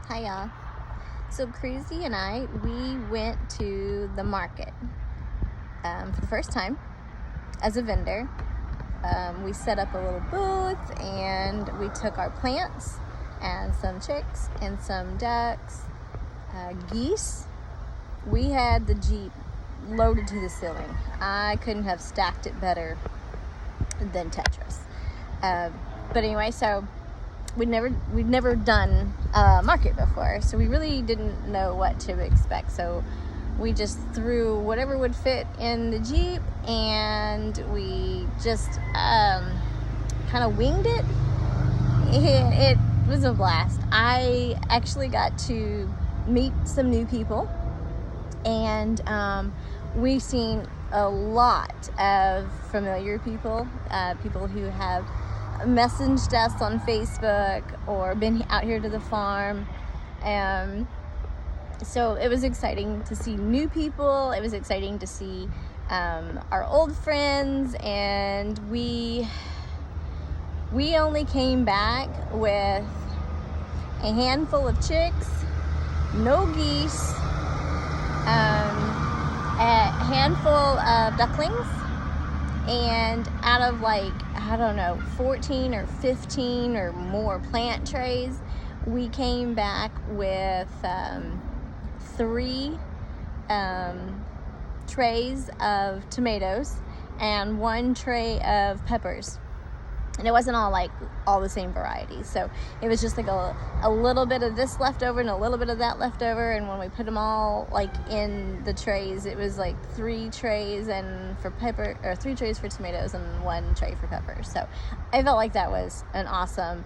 Hi y'all. So Crazy and I, we went to the market for the first time as a vendor. We set up a little booth and we took our plants and some chicks and some ducks, geese. We had the Jeep loaded to the ceiling. I couldn't have stacked it better than Tetris. But anyway, so we'd never done a market before, so we really didn't know what to expect. So we just threw whatever would fit in the Jeep, and we just kind of winged it. It was a blast. I actually got to meet some new people, and we've seen a lot of familiar people, people who have messaged us on Facebook or been out here to the farm. So it was exciting to see new people. It was exciting to see our old friends, and we only came back with a handful of chicks, no geese, a handful of ducklings, and out of 14 or 15 or more plant trays, we came back with 3 trays of tomatoes and 1 tray of peppers. And it wasn't all the same varieties. So it was just a little bit of this left over and a little bit of that left over. And when we put them all in the trays, it was 3 trays and for pepper, or 3 trays for tomatoes and 1 tray for peppers. So I felt like that was an awesome,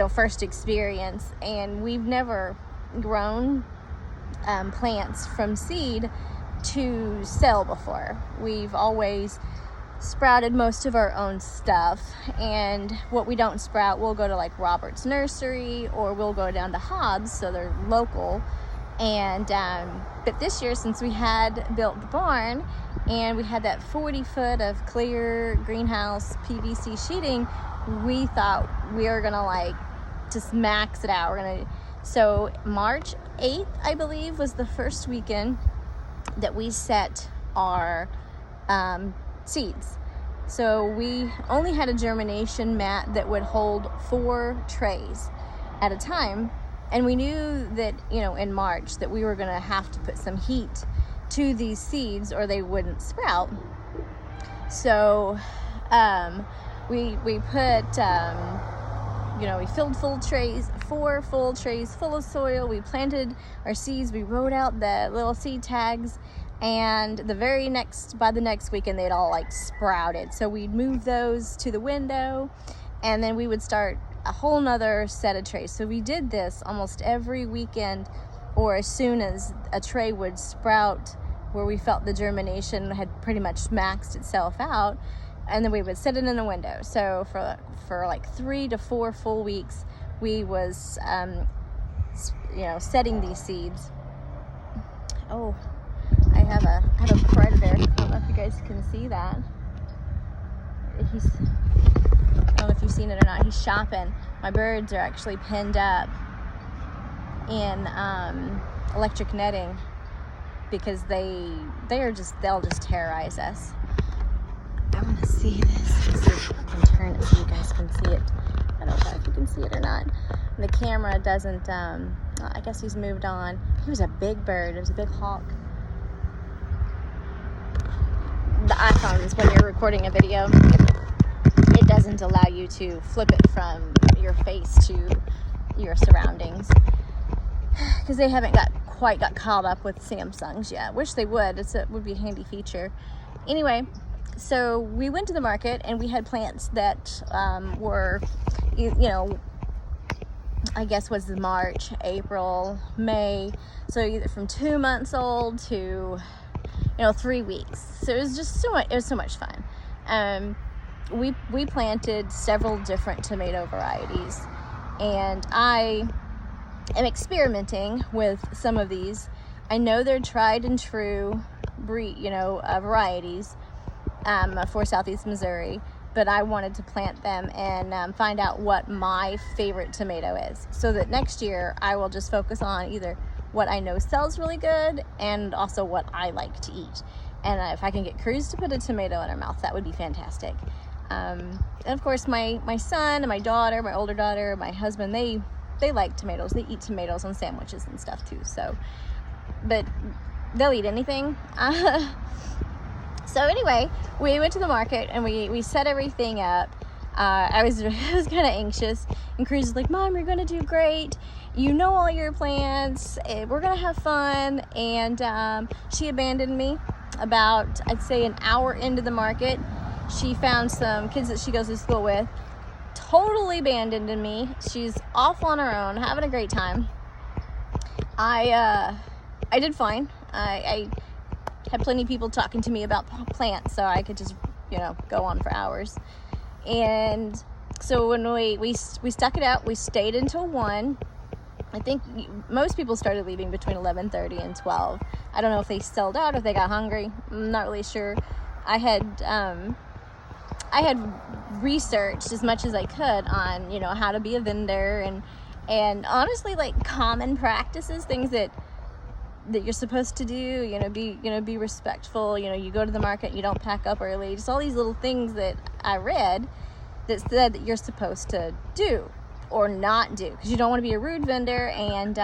first experience. And we've never grown plants from seed to sell before. We've always sprouted most of our own stuff, and what we don't sprout, we'll go to Robert's Nursery, or we'll go down to Hobbs, so they're local. And but this year, since we had built the barn and we had that 40-foot of clear greenhouse PVC sheeting, we thought we were gonna just max it out. So March 8th, I believe, was the first weekend that we set our seeds. So we only had a germination mat that would hold 4 trays at a time, and we knew that in March that we were going to have to put some heat to these seeds or they wouldn't sprout. So we put we filled 4 full trays full of soil. We planted our seeds. We wrote out the little seed tags, and by the next weekend, they'd all sprouted. So we'd move those to the window, and then we would start a whole nother set of trays. So we did this almost every weekend, or as soon as a tray would sprout where we felt the germination had pretty much maxed itself out, and then we would set it in the window. So for 3 to 4 full weeks, we was setting these seeds. Oh, I have a predator. I don't know if you guys can see that. I don't know if you've seen it or not. He's shopping. My birds are actually pinned up in electric netting because they'll just terrorize us. I want to see this. Let's see if I can turn it so you guys can see it. I don't know if you can see it or not. The camera doesn't. I guess he's moved on. He was a big bird. It was a big hawk. The iPhones, when you're recording a video, it doesn't allow you to flip it from your face to your surroundings because they haven't quite got caught up with Samsungs yet. Wish they would. It would be a handy feature. Anyway, so we went to the market and we had plants that were, I guess was March, April, May. So either from 2 months old to 3 weeks. So it was just so much fun. We planted several different tomato varieties, and I am experimenting with some of these. I know they're tried and true varieties for Southeast Missouri, but I wanted to plant them and find out what my favorite tomato is, so that next year I will just focus on either what I know sells really good and also what I like to eat. And if I can get Cruz to put a tomato in her mouth, that would be fantastic. And of course, my son and my daughter, my older daughter, my husband, they like tomatoes. They eat tomatoes on sandwiches and stuff too. So, but they'll eat anything. So anyway, we went to the market and we set everything up. I was kind of anxious, and Cruz was like, "Mom, you're gonna do great. You know all your plants. We're gonna have fun." And she abandoned me about, I'd say, an hour into the market. She found some kids that she goes to school with, totally abandoned me. She's off on her own, having a great time. I did fine. I had plenty of people talking to me about plants, so I could just, go on for hours. And so when we stuck it out, we stayed until 1. I think most people started leaving between 11:30 and 12. I don't know if they sold out or if they got hungry. I'm not really sure. I had researched as much as I could on, how to be a vendor and honestly, like, common practices, things that you're supposed to do, be respectful, you go to the market, you don't pack up early, just all these little things that I read that said that you're supposed to do or not do, because you don't want to be a rude vendor, and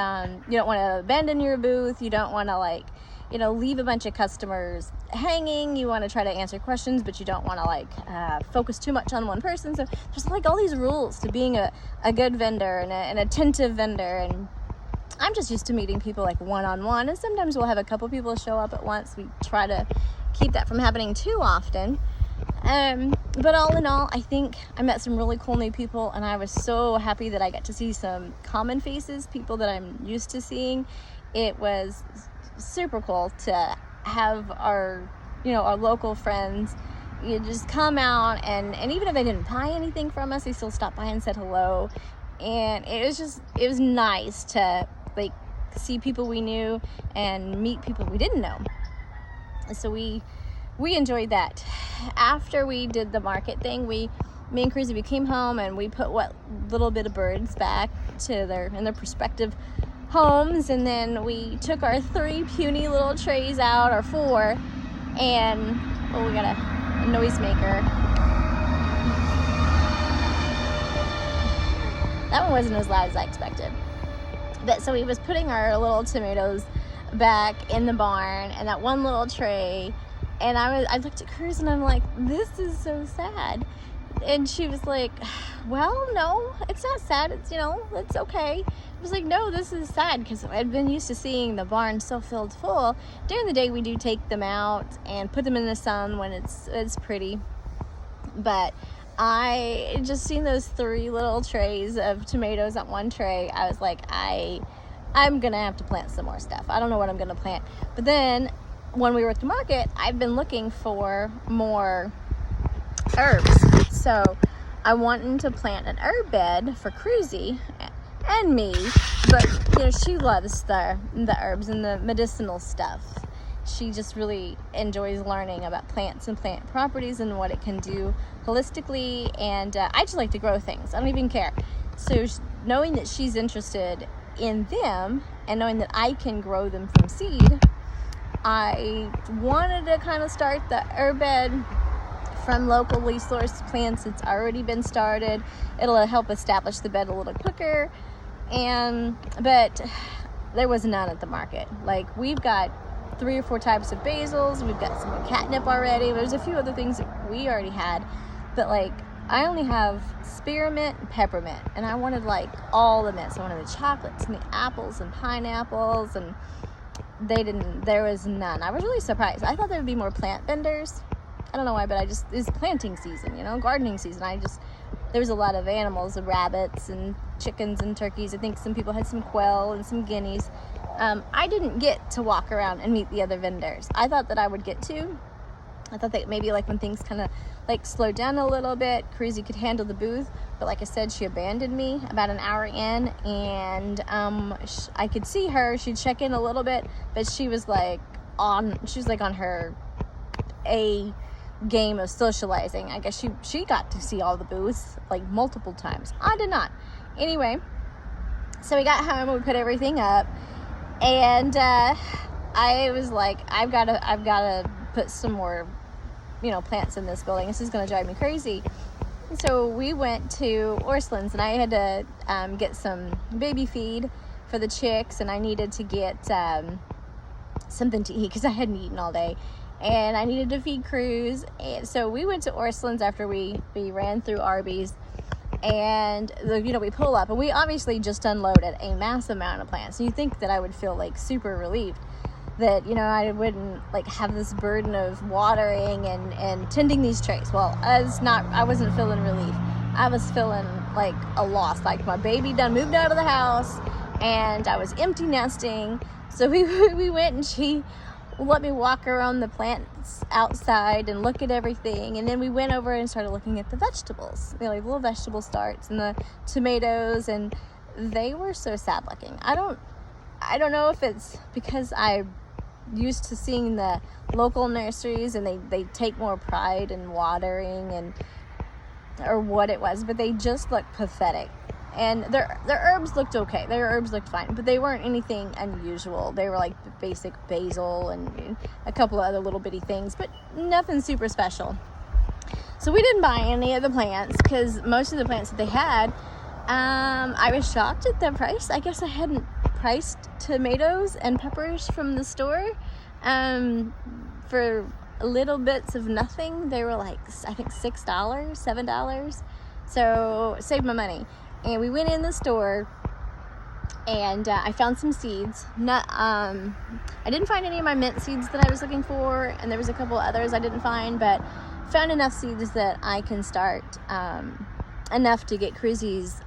you don't want to abandon your booth, you don't want to leave a bunch of customers hanging, you want to try to answer questions, but you don't want to focus too much on one person. So there's all these rules to being a good vendor and an attentive vendor. And I'm just used to meeting people one-on-one, and sometimes we'll have a couple people show up at once. We try to keep that from happening too often. But all in all, I think I met some really cool new people, and I was so happy that I got to see some common faces, people that I'm used to seeing. It was super cool to have our local friends, just come out, and even if they didn't buy anything from us, they still stopped by and said hello. And it was nice to see people we knew and meet people we didn't know. So we enjoyed that. After we did the market thing, me and Cruzy, we came home and we put what little bit of birds back to their prospective homes, and then we took our 3 puny little trays out, or 4, and we got a noisemaker. That one wasn't as loud as I expected. But so we was putting our little tomatoes back in the barn, and that one little tray, and I looked at Cruz and I'm like, "This is so sad." And she was like, "Well, no, it's not sad. It's, it's okay." I was like, "No, this is sad," because I'd been used to seeing the barn so filled full. During the day, we do take them out and put them in the sun when it's pretty. But I just seen those 3 little trays of tomatoes on one tray. I was like, I'm gonna have to plant some more stuff. I don't know what I'm gonna plant. But then when we were at the market, I've been looking for more herbs. So I wanted to plant an herb bed for Cruzy and me, but she loves the herbs and the medicinal stuff. She just really enjoys learning about plants and plant properties and what it can do holistically, and I just like to grow things. I don't even care. So knowing that she's interested in them and knowing that I can grow them from seed, I wanted to kind of start the herb bed from locally sourced plants. It's already been started. It'll help establish the bed a little quicker, but there was none at the market. We've got 3 or 4 types of basils. We've got some catnip already. There's a few other things that we already had, but I only have spearmint and peppermint, and I wanted all the mints. I wanted the chocolates and the apples and pineapples, and there was none. I was really surprised. I thought there would be more plant vendors. I don't know why, but it's planting season, gardening season. There was a lot of animals, rabbits and chickens and turkeys. I think some people had some quail and some guineas. I didn't get to walk around and meet the other vendors. I thought that I would get to. I thought that maybe when things kind of slowed down a little bit, Cruzy could handle the booth. But like I said, she abandoned me about an hour in, and I could see her. She'd check in a little bit, but she was on her A game of socializing. I guess she got to see all the booths like multiple times. I did not. Anyway, so we got home, we put everything up, and I was like, I've got to put some more, plants in this building. This is going to drive me crazy. So we went to Orscheln's, and I had to get some baby feed for the chicks, and I needed to get something to eat because I hadn't eaten all day, and I needed to feed Cruz. And so we went to Orscheln's after we ran through Arby's, and we pull up, and we obviously just unloaded a massive amount of plants. And you think that I would feel like super relieved that I wouldn't like have this burden of watering and tending these trays. Well, I wasn't feeling relief. I was feeling like a loss, like my baby done moved out of the house and I was empty nesting. So we went, and she let me walk around the plants outside and look at everything, and then we went over and started looking at the vegetables, like little vegetable starts and the tomatoes, and they were so sad looking. I don't know if it's because I used to seeing the local nurseries and they take more pride in watering or what it was, but they just looked pathetic. And their herbs looked okay. Their herbs looked fine, but they weren't anything unusual. They were like basic basil and a couple of other little bitty things, but nothing super special. So we didn't buy any of the plants because most of the plants that they had, I was shocked at the price. I guess I hadn't priced tomatoes and peppers from the store for little bits of nothing. They were like, I think $6, $7. So saved my money. And we went in the store, and I found some seeds. I didn't find any of my mint seeds that I was looking for, and there was a couple others I didn't find, but found enough seeds that I can start enough to get Cruzy's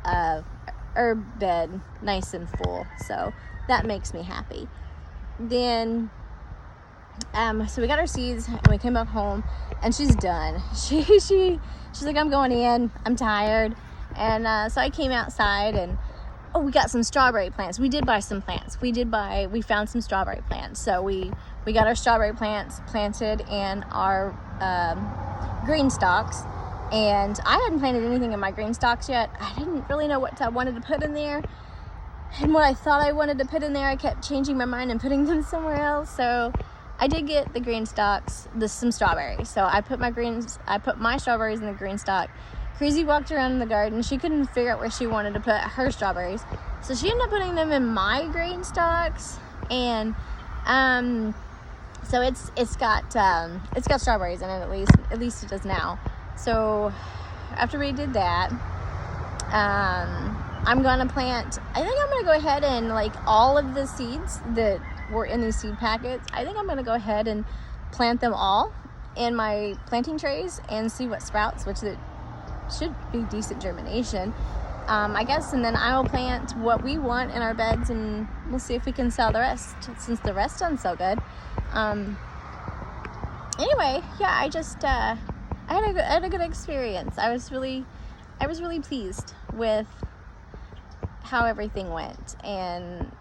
herb bed nice and full. So that makes me happy. Then so we got our seeds, and we came back home, and she's done. She's like, I'm going in, I'm tired. And so I came outside, and we got some strawberry plants. We did buy some plants. We found some strawberry plants. So we got our strawberry plants planted in our green stalks. And I hadn't planted anything in my green stalks yet. I didn't really know what I wanted to put in there. And what I thought I wanted to put in there, I kept changing my mind and putting them somewhere else. So I did get the green stalks, some strawberries. So I put my strawberries in the green stalk. Cruzy walked around in the garden. She couldn't figure out where she wanted to put her strawberries, so she ended up putting them in my green stalks. And so it's got strawberries in it, at least it does now. So after we did that, I'm gonna plant. I think I'm gonna go ahead and like all of the seeds that were in these seed packets. I think I'm gonna go ahead and plant them all in my planting trays and see what sprouts, which it should be decent germination, I guess, and then I will plant what we want in our beds, and we'll see if we can sell the rest, since the rest done so good. Anyway, yeah, I just I had a good experience. I was really pleased with how everything went and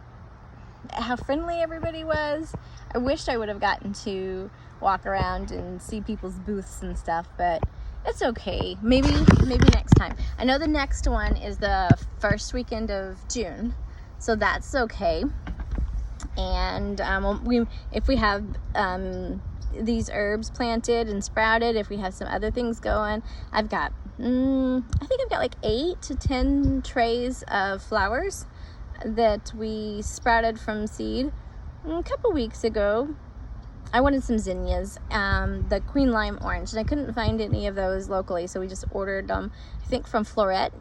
how friendly everybody was. I wished I would have gotten to walk around and see people's booths and stuff, but it's okay. Maybe next time. I know the next one is the first weekend of June, so that's okay. And if we have these herbs planted and sprouted, if we have some other things going, I've got I think I've got like 8 to 10 trays of flowers that we sprouted from seed a couple weeks ago. I wanted some zinnias, the Queen Lime Orange, and I couldn't find any of those locally, so we just ordered them, I think, from Florette.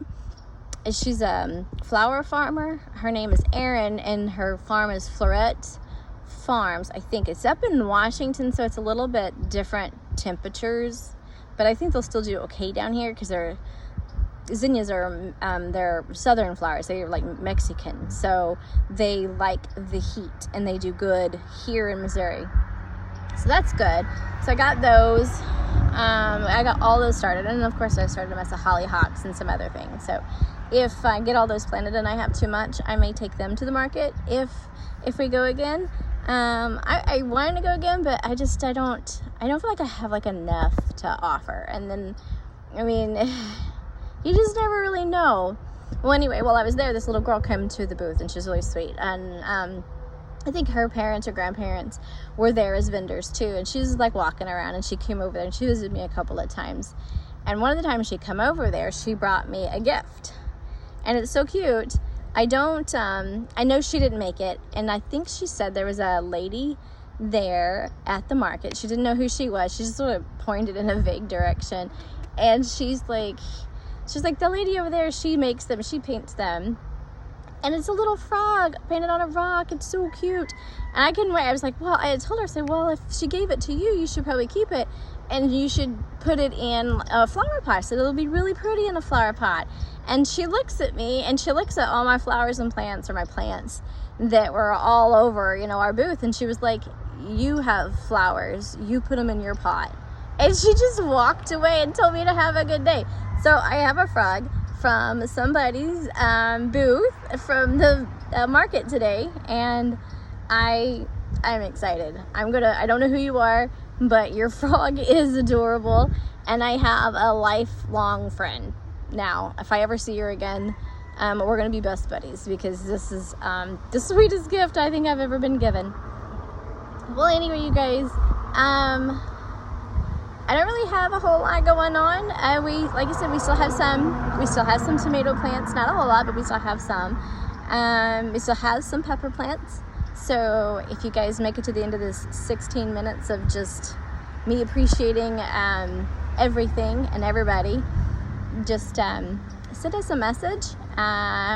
She's a flower farmer. Her name is Erin, and her farm is Florette Farms. I think it's up in Washington, so it's a little bit different temperatures, but I think they'll still do okay down here because zinnias are they're southern flowers. They're like Mexican, so they like the heat, and they do good here in Missouri. So that's good. So I got those. I got all those started, and of course I started a mess of hollyhocks and some other things. So if I get all those planted and I have too much, I may take them to the market if we go again. I want to go again, but I don't feel like I have like enough to offer. And then, I mean, you just never really know. Well, anyway, while I was there, this little girl came to the booth, and she was really sweet. And I think her parents or grandparents were there as vendors too. And she was like walking around, and she came over there, and she visited me a couple of times. And one of the times she come over there, she brought me a gift, and it's so cute. I know she didn't make it, and I think she said there was a lady there at the market. She didn't know who she was. She just sort of pointed in a vague direction, and she's like, the lady over there, she makes them, she paints them, and it's a little frog painted on a rock. It's so cute. And I couldn't wait. I was like, well, I told her, I said, well, if she gave it to you, you should probably keep it, and you should put it in a flower pot, so it'll be really pretty in a flower pot. And she looks at me, and she looks at all my flowers and plants, or my plants that were all over, our booth. And she was like, you have flowers, you put them in your pot. And she just walked away and told me to have a good day. So I have a frog from somebody's booth from the market today, and I'm excited. I don't know who you are, but your frog is adorable, and I have a lifelong friend now. If I ever see her again, we're gonna be best buddies, because this is the sweetest gift I think I've ever been given. Well, anyway, you guys, I don't really have a whole lot going on. Like I said, we still have some tomato plants, not a whole lot, but we still have some. We still have some pepper plants. So if you guys make it to the end of this 16 minutes of just me appreciating everything and everybody, just send us a message.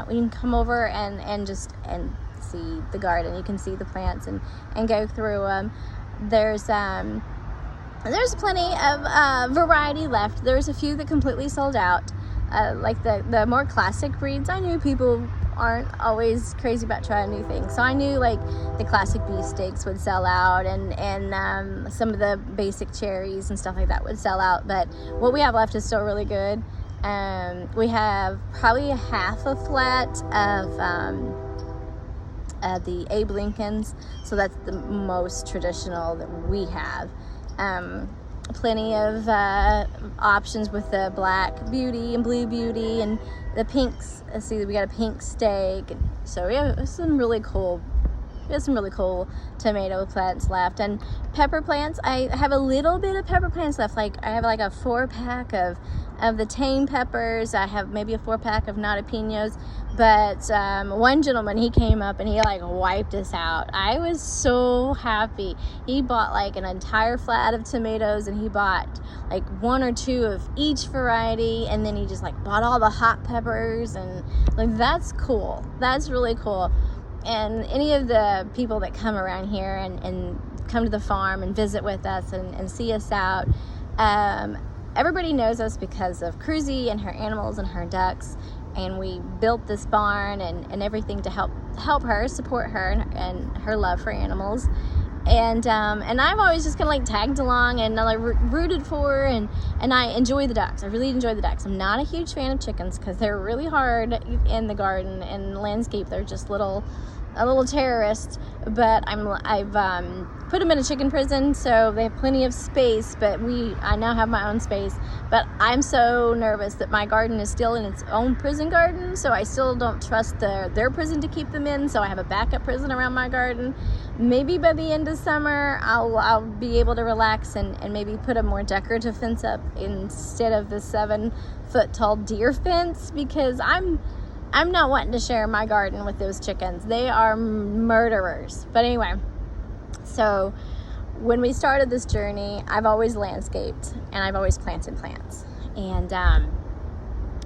We can come over and see the garden. You can see the plants and go through them. There's plenty of variety left. There's a few that completely sold out. Like the more classic breeds, I knew people aren't always crazy about trying new things. So I knew like the classic beefsteaks would sell out, and some of the basic cherries and stuff like that would sell out. But what we have left is still really good. We have probably half a flat of the Abe Lincolns, so that's the most traditional that we have. Plenty of options with the black beauty and blue beauty and the pinks. Let's see, we got a pink steak. So we have some really cool tomato plants left, and pepper plants. I have a little bit of pepper plants left. Like I have like a 4-pack of the tame peppers. I have maybe a 4-pack of natapinos. But one gentleman, he came up and he like wiped us out. I was so happy. He bought like an entire flat of tomatoes, and he bought like 1 or 2 of each variety, and then he just like bought all the hot peppers, and like that's cool. That's really cool. And any of the people that come around here and come to the farm and visit with us and see us out, everybody knows us because of Cruzy and her animals and her ducks. And we built this barn and everything to help her, support her and her love for animals. And I've always just kind of like tagged along and like rooted for her, and I enjoy the ducks. I really enjoy the ducks. I'm not a huge fan of chickens because they're really hard in the garden and landscape. They're just a little terrorists. But I've put them in a chicken prison, so they have plenty of space. But I now have my own space. But I'm so nervous that my garden is still in its own prison garden, so I still don't trust their prison to keep them in. So I have a backup prison around my garden. Maybe by the end of summer, I'll be able to relax and maybe put a more decorative fence up instead of the 7-foot tall deer fence, because I'm not wanting to share my garden with those chickens. They are murderers. But anyway, so when we started this journey, I've always landscaped and I've always planted plants. And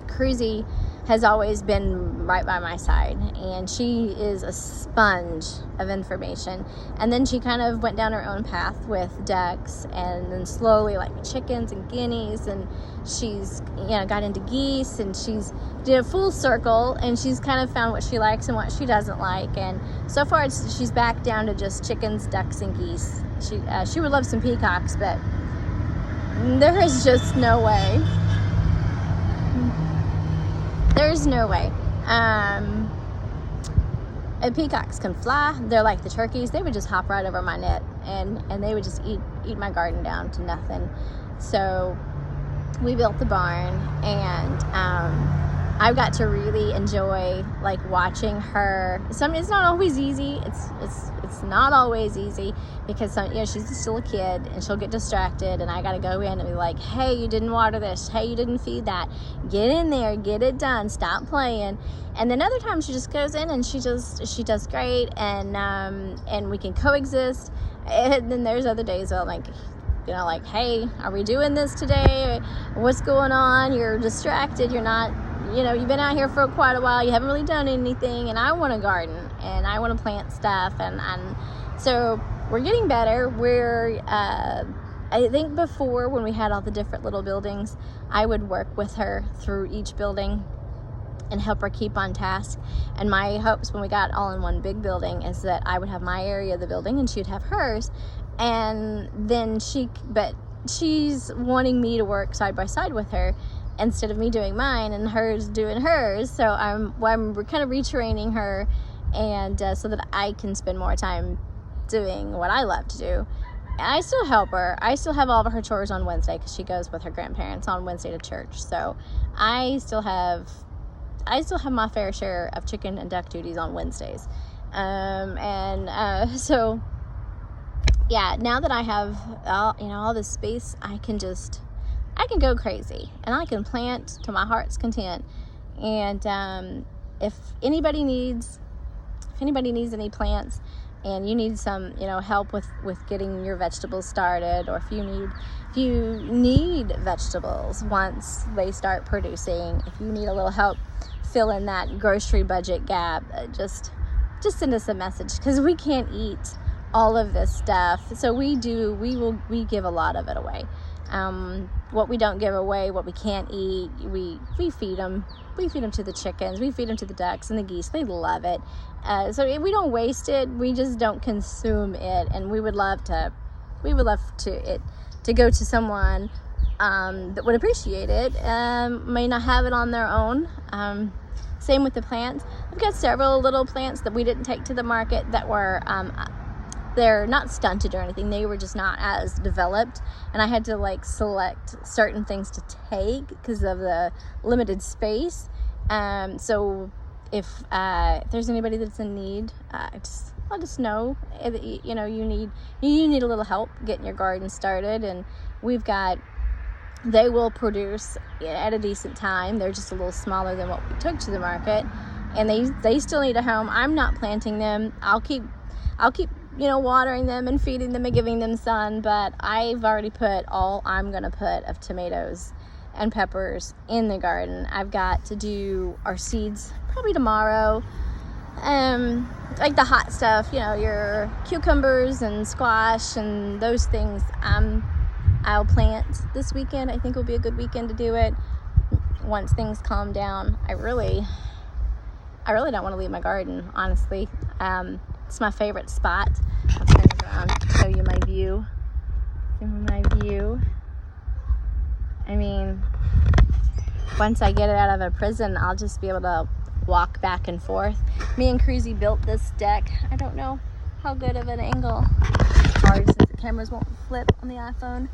Cruzy has always been right by my side, and she is a sponge of information. And then she kind of went down her own path with ducks, and then slowly like chickens and guineas, and she's got into geese, and she's did a full circle, and she's kind of found what she likes and what she doesn't like. And so far she's back down to just chickens, ducks, and geese. She would love some peacocks, but there is just no way. There's no way. And peacocks can fly. They're like the turkeys. They would just hop right over my net, and they would just eat my garden down to nothing. So we built the barn, and I've got to really enjoy like watching her. It's not always easy. It's not always easy because she's still a kid, and she'll get distracted, and I got to go in and be like, hey, you didn't water this. Hey, you didn't feed that. Get in there, get it done. Stop playing. And then other times she just goes in and she does great, and we can coexist. And then there's other days where I'm like, like, hey, are we doing this today? What's going on? You're distracted. You're not, you've been out here for quite a while. You haven't really done anything, and I want to garden, and I want to plant stuff, and so we're getting better. I think before, when we had all the different little buildings, I would work with her through each building and help her keep on task. And my hopes when we got all in one big building is that I would have my area of the building and she'd have hers. And then she's wanting me to work side by side with her instead of me doing mine and hers doing hers. So I'm kind of retraining her, and so that I can spend more time doing what I love to do. And I still help her. I still have all of her chores on Wednesday because she goes with her grandparents on Wednesday to church. So I still have my fair share of chicken and duck duties on Wednesdays. So yeah, now that I have all this space, I can go crazy, and I can plant to my heart's content. And if anybody needs any plants, and you need some help with getting your vegetables started, or if you need vegetables once they start producing, if you need a little help filling that grocery budget gap, just send us a message, because we can't eat all of this stuff. So we give a lot of it away. What we don't give away, what we can't eat, we feed them. We feed them to the chickens. We feed them to the ducks and the geese. They love it. So we don't waste it. We just don't consume it. And we would love to go to someone that would appreciate it. May not have it on their own. Same with the plants. I've got several little plants that we didn't take to the market that were they're not stunted or anything. They were just not as developed, and I had to select certain things to take because of the limited space. So if there's anybody that's in need, let us know. You need a little help getting your garden started, and they will produce at a decent time. They're just a little smaller than what we took to the market, and they still need a home. I'm not planting them. I'll keep watering them and feeding them and giving them sun, but I've already put all I'm going to put of tomatoes and peppers in the garden. I've got to do our seeds probably tomorrow. Like the hot stuff, your cucumbers and squash and those things, I'll plant this weekend. I think will be a good weekend to do it once things calm down. I really don't want to leave my garden, honestly. It's my favorite spot. I'll turn it around to show you my view. I mean, once I get it out of a prison, I'll just be able to walk back and forth. Me and Cruzy built this deck. I don't know how good of an angle, or since the cameras won't flip on the iPhone.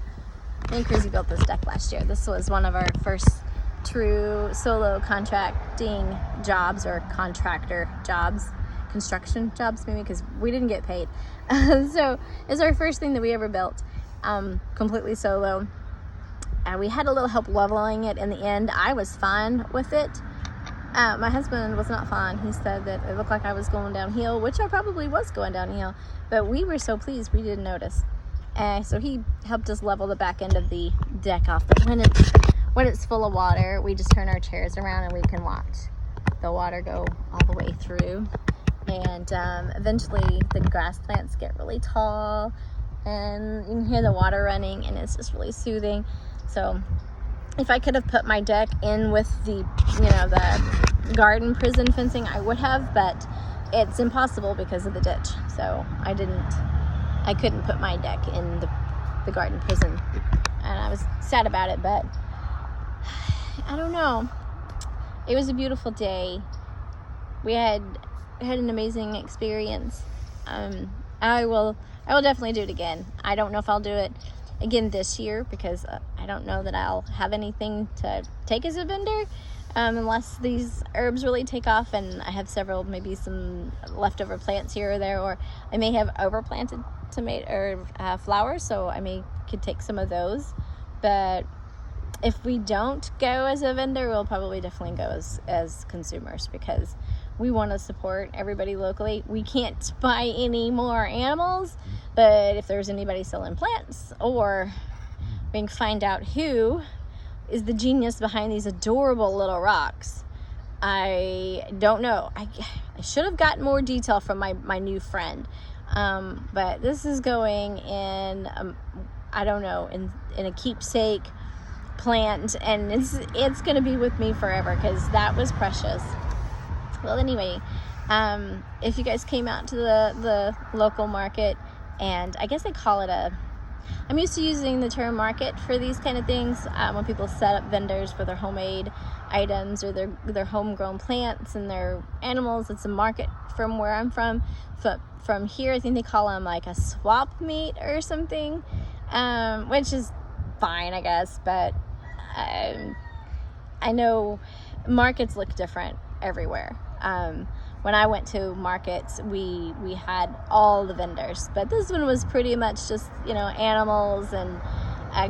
Me and Cruzy built this deck last year. This was one of our first true solo contracting jobs, or contractor jobs. Construction jobs, maybe, because we didn't get paid. So it's our first thing that we ever built, completely solo. We had a little help leveling it in the end. I was fine with it. My husband was not fine. He said that it looked like I was going downhill, which I probably was going downhill, but we were so pleased we didn't notice. So he helped us level the back end of the deck off. But when it's full of water, we just turn our chairs around and we can watch the water go all the way through. And eventually the grass plants get really tall, and you can hear the water running, and it's just really soothing. So if I could have put my deck in with the garden prison fencing, I would have, but it's impossible because of the ditch. So I couldn't put my deck in the garden prison, and I was sad about it, but I don't know. It was a beautiful day. We had had an amazing experience. I will definitely do it again. I don't know if I'll do it again this year because I don't know that I'll have anything to take as a vendor, unless these herbs really take off and I have several, maybe some leftover plants here or there, or I may have overplanted flowers, so I could take some of those. But if we don't go as a vendor, we'll probably definitely go as consumers, because we want to support everybody locally. We can't buy any more animals, but if there's anybody selling plants, or we can find out who is the genius behind these adorable little rocks. I don't know. I should have gotten more detail from my new friend, but this is going in, I don't know, in a keepsake plant, and it's gonna be with me forever, because that was precious. Well, anyway, if you guys came out to the local market, and I guess they call it I'm used to using the term market for these kind of things, when people set up vendors for their homemade items or their homegrown plants and their animals. It's a market from where I'm from. From here, I think they call them like a swap meet or something, which is fine, I guess, but I know markets look different everywhere. When I went to markets, we had all the vendors, but this one was pretty much just, animals and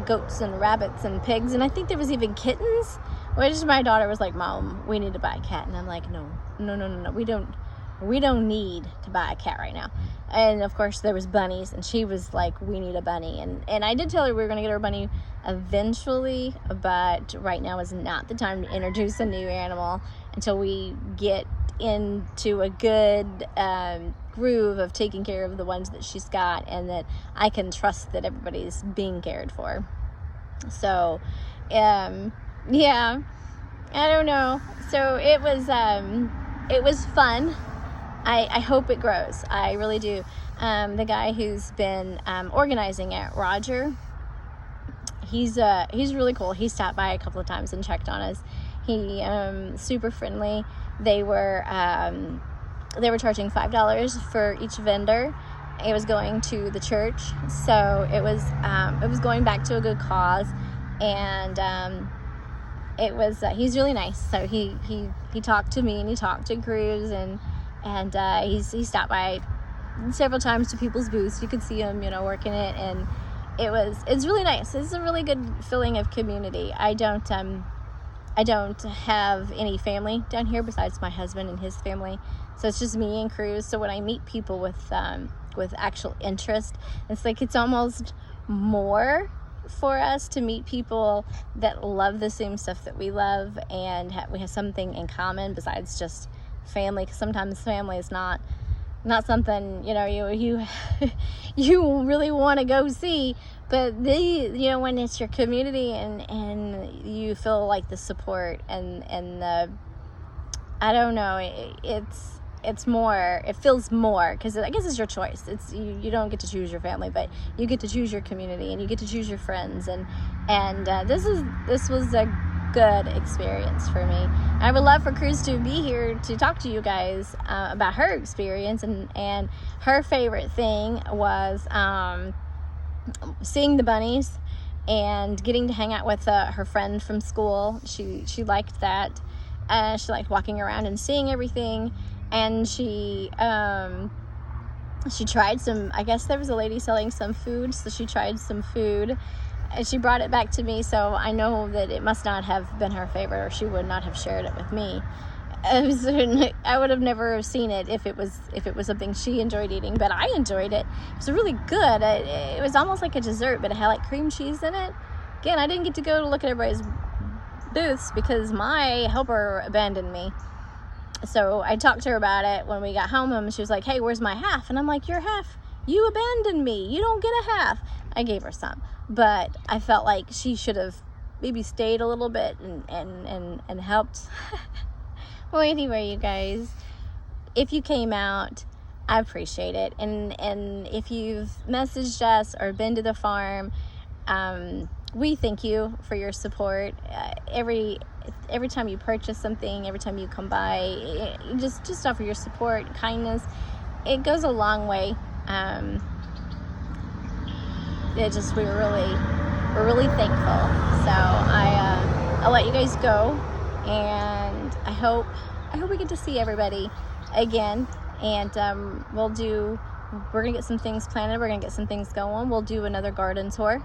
goats and rabbits and pigs, and I think there was even kittens, which my daughter was like, "Mom, we need to buy a cat," and I'm like, no, we don't need to buy a cat right now. And of course there was bunnies, and she was like, "We need a bunny," and I did tell her we were going to get her a bunny eventually, but right now is not the time to introduce a new animal until we get into a good groove of taking care of the ones that she's got, and that I can trust that everybody's being cared for. So yeah, I don't know. So it was fun. I hope it grows. I really do. The guy who's been organizing it, Roger, he's really cool. He stopped by a couple of times and checked on us. He super friendly. They were charging $5 for each vendor. It was going to the church, so it was going back to a good cause, and it was he's really nice. So he talked to me, and he talked to Cruz, and he stopped by several times to people's booths. You could see him, working it, and it's really nice. It's a really good feeling of community. I don't have any family down here besides my husband and his family, so it's just me and Cruz. So when I meet people with actual interest, it's like it's almost more for us to meet people that love the same stuff that we love, and we have something in common besides just family, because sometimes family is not something you you really want to go see, but when it's your community and you feel like the support and the, I don't know, it's more, it feels more, because I guess it's your choice. It's you don't get to choose your family, but you get to choose your community, and you get to choose your friends, and this was a good experience for me. I would love for Cruz to be here to talk to you guys about her experience, and her favorite thing was seeing the bunnies and getting to hang out with her friend from school. She liked that. She liked walking around and seeing everything, and she tried some, I guess there was a lady selling some food, so she tried some food, and she brought it back to me, so I know that it must not have been her favorite, or she would not have shared it with me. I would have never seen it if it was something she enjoyed eating, but I enjoyed it. It was really good. It was almost like a dessert, but it had like cream cheese in it. Again, I didn't get to go to look at everybody's booths because my helper abandoned me. So I talked to her about it when we got home, and she was like, "Hey, where's my half?" And I'm like, "Your half? You abandoned me. You don't get a half." I gave her some, but I felt like she should have maybe stayed a little bit and helped. Well, anyway, you guys, if you came out, I appreciate it. And if you've messaged us or been to the farm, we thank you for your support. Every time you purchase something, every time you come by, just offer your support, kindness. It goes a long way. We're really thankful. So I'll let you guys go, and I hope we get to see everybody again. And we're gonna get some things planted. We're gonna get some things going. We'll do another garden tour,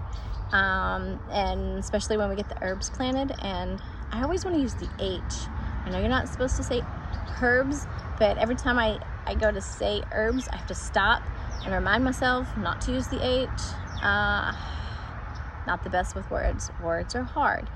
and especially when we get the herbs planted. And I always want to use the H. I know you're not supposed to say herbs, but every time I go to say herbs, I have to stop and remind myself not to use the H. Not the best with words. Words are hard.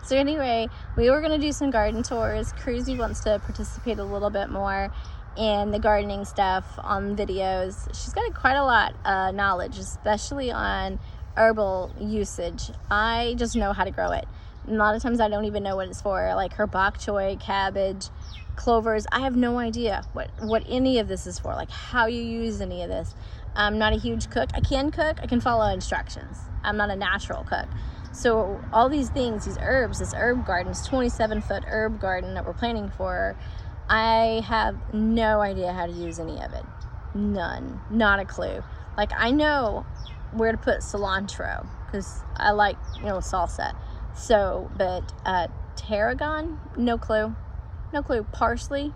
So anyway, we were going to do some garden tours. Cruzy wants to participate a little bit more in the gardening stuff on videos. She's got quite a lot of knowledge, especially on herbal usage. I just know how to grow it. And a lot of times I don't even know what it's for, like her bok choy, cabbage, clovers. I have no idea what any of this is for, like how you use any of this. I'm not a huge cook. I can cook. I can follow instructions. I'm not a natural cook. So all these things, these herbs, this herb garden, this 27-foot herb garden that we're planning for, I have no idea how to use any of it. None. Not a clue. Like, I know where to put cilantro because I like, salsa. So, but tarragon, no clue. No clue. Parsley,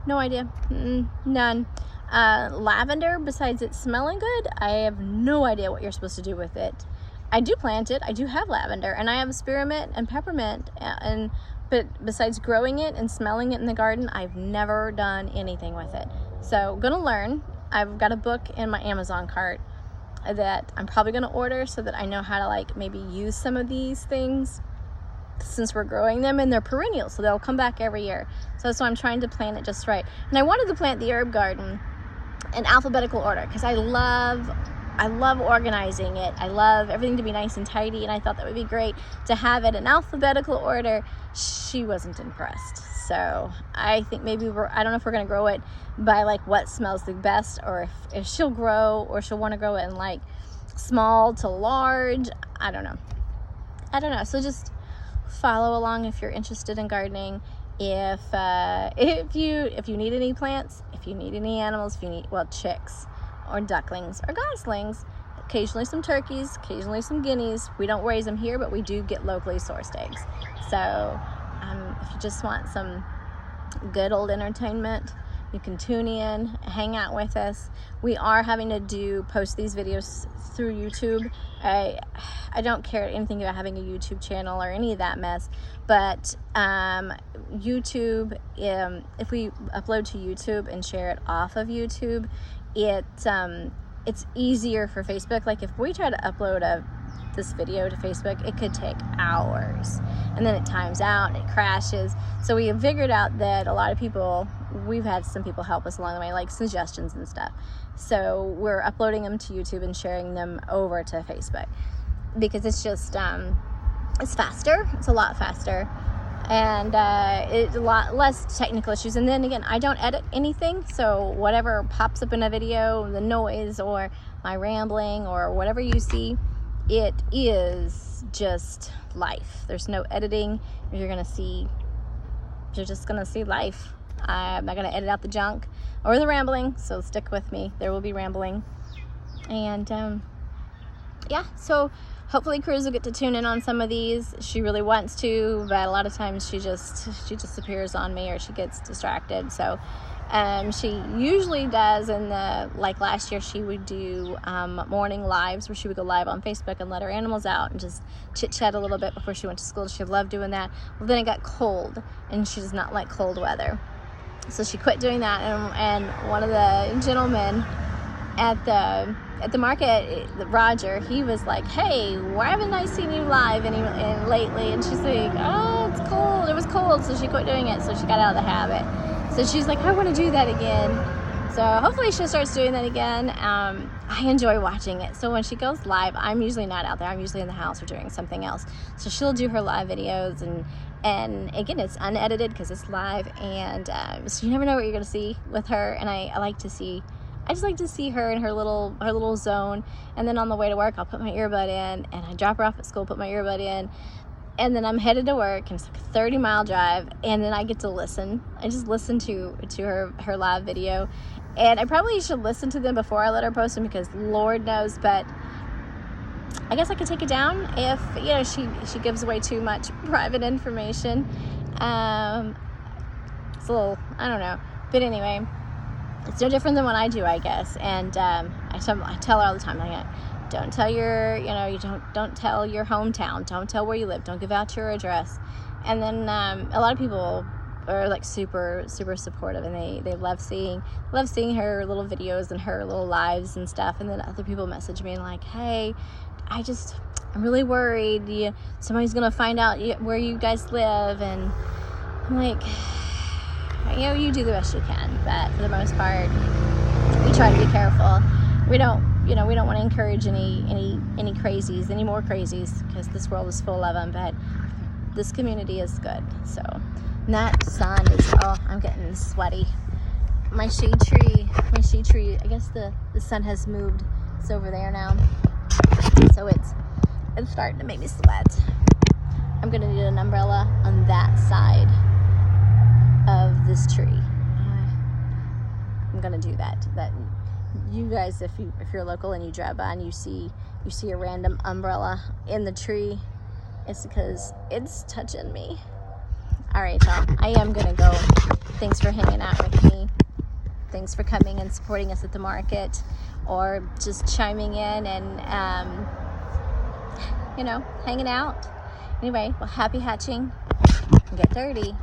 no idea. None. Lavender, besides it smelling good, I have no idea what you're supposed to do with it. I do plant it. I do have lavender, and I have spearmint and peppermint, but besides growing it and smelling it in the garden, I've never done anything with it. So gonna learn. I've got a book in my Amazon cart that I'm probably gonna order so that I know how to maybe use some of these things, since we're growing them, and they're perennial, so they'll come back every year. So I'm trying to plant it just right. And I wanted to plant the herb garden in alphabetical order because I love organizing it. I love everything to be nice and tidy, and I thought that would be great to have it in alphabetical order. She wasn't impressed. So I think maybe I don't know if we're gonna grow it by what smells the best, or if she'll grow, or she'll want to grow it in small to large. I don't know. So just follow along if you're interested in gardening. If you need any plants, if you need any animals, if you need chicks or ducklings or goslings, occasionally some turkeys, occasionally some guineas. We don't raise them here, but we do get locally sourced eggs. So if you just want some good old entertainment, you can tune in, hang out with us. We are having to post these videos through YouTube. I don't care anything about having a YouTube channel or any of that mess, but YouTube, if we upload to YouTube and share it off of YouTube, it's easier for Facebook. If we try to upload this video to Facebook, it could take hours, and then it times out and it crashes. So we have figured out that a lot of people, we've had some people help us along the way, suggestions and stuff. So we're uploading them to YouTube and sharing them over to Facebook because it's just it's faster. It's a lot faster, and it's a lot less technical issues. And then again, I don't edit anything, so whatever pops up in a video, the noise or my rambling or whatever you see, it is just life. There's no editing. You're just gonna see life. I'm not gonna edit out the junk or the rambling, so stick with me. There will be rambling. And yeah, so hopefully Cruz will get to tune in on some of these. She really wants to, but a lot of times she disappears on me, or she gets distracted. So she usually does. In the last year, she would do morning lives where she would go live on Facebook and let her animals out and just chit chat a little bit before she went to school. She loved doing that. Well, then it got cold, and she does not like cold weather, so she quit doing that. And one of the gentlemen at the market, Roger, he was like, "Hey, why haven't I seen you live and lately?" And she's like, "Oh, it's cold. It was cold," so she quit doing it. So she got out of the habit. So she's like, "I want to do that again." So hopefully she starts doing that again. I enjoy watching it. So when she goes live, I'm usually not out there. I'm usually in the house or doing something else. So she'll do her live videos, and again, it's unedited because it's live, and so you never know what you're going to see with her. And I like to see I just like to see her in her little zone. And then on the way to work, I'll put my earbud in, and I drop her off at school, put my earbud in, and then I'm headed to work, and it's like a 30-mile drive, and then I get to listen. I just listen to her live video, and I probably should listen to them before I let her post them, because Lord knows, but I guess I could take it down if, you know, she gives away too much private information. It's a little, I don't know, but anyway, it's no different than what I do, I guess. And I tell her all the time, like, don't tell your, you know, don't tell your hometown, don't tell where you live, don't give out your address. And then a lot of people are like super supportive, and they love seeing her little videos and her little lives and stuff. And then other people message me and like, hey, I'm really worried somebody's gonna find out where you guys live. And I'm like, you know, you do the best you can, but for the most part, we try to be careful. We don't want to encourage any crazies, any more crazies, because this world is full of them, but this community is good. So, and that sun is, oh, I'm getting sweaty. My shade tree, I guess the sun has moved. It's over there now. So it's starting to make me sweat. I'm gonna need an umbrella on that side of this tree. I'm gonna do that. That you guys, if you're local and you drive by and you see a random umbrella in the tree, it's because it's touching me. All right, y'all. I am gonna go. Thanks for hanging out with me. Thanks for coming and supporting us at the market, or just chiming in and you know, hanging out. Anyway, well, happy hatching. Get dirty.